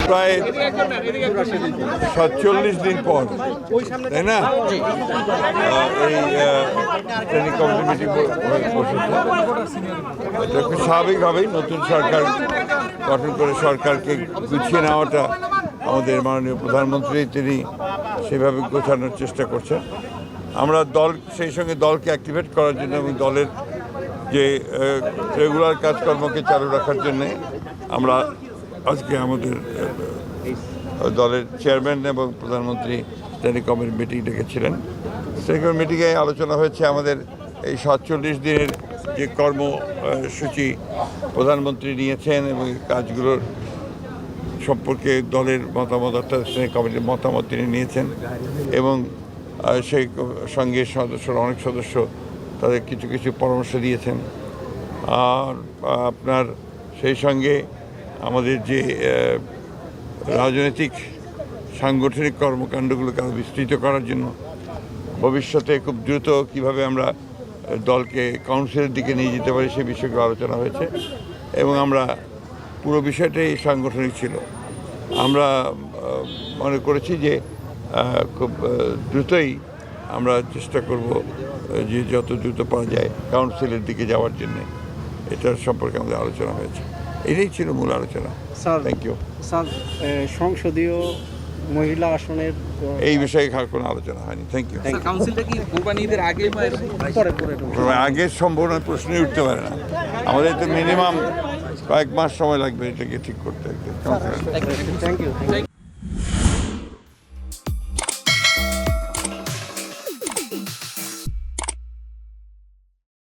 প্রায় 47 দিন পর, তাই না, এই ট্রেনিং কমিটি মিটিং বসেছে। এটা খুব স্বাভাবিকভাবেই নতুন সরকার গঠন করে সরকারকে গুছিয়ে নেওয়াটা আমাদের মাননীয় প্রধানমন্ত্রী তিনি সেভাবে গোছানোর চেষ্টা করছেন। আমরা সেই সঙ্গে দলকে অ্যাক্টিভেট করার জন্য এবং দলের যে রেগুলার কাজকর্মকে চালু রাখার জন্যে আমরা আজকে আমাদের দলের চেয়ারম্যান এবং প্রধানমন্ত্রী স্ট্যান্ডিং কমিটি মিটিং ডেকেছিলেন। স্ট্যান্ডিং কমিটি মিটিংয়ে আলোচনা হয়েছে আমাদের এই 47 দিনের যে কর্মসূচি প্রধানমন্ত্রী নিয়েছেন এবং কাজগুলোর সম্পর্কে দলের মতামত অর্থাৎ স্ট্যান্ডিং কমিটির মতামত তিনি নিয়েছেন এবং সেই সঙ্গে অনেক সদস্য তাদের কিছু কিছু পরামর্শ দিয়েছেন। আর আপনার সেই সঙ্গে আমাদের যে রাজনৈতিক সাংগঠনিক কর্মকাণ্ডগুলোকে আরও বিস্তৃত করার জন্য ভবিষ্যতে খুব দ্রুত কীভাবে আমরা দলকে কাউন্সিলের দিকে নিয়ে যেতে পারি সে বিষয়গুলো আলোচনা হয়েছে এবং আমরা পুরো বিষয়টাই সাংগঠনিক ছিল। আমরা মনে করেছি যে খুব দ্রুতই আমরা চেষ্টা করব যে যত দ্রুত পাওয়া যায় কাউন্সিলের দিকে যাওয়ার জন্যে, এটার সম্পর্কে আমাদের আলোচনা হয়েছে। এটাই ছিল মূল আলোচনা। Sir, thank you. স্যার, সংসদীয় মহিলা আসনের এই বিষয়ে কোনো আলোচনা হয়নি। Thank you. কাউন্সিলটা কি কোরবানি ঈদের আগে বা পরে আগের সম্ভাবনা প্রশ্নই উঠতে পারে না। আমাদের তো মিনিমাম কয়েক মাস সময় লাগবে এটাকে ঠিক করতে। Thank you.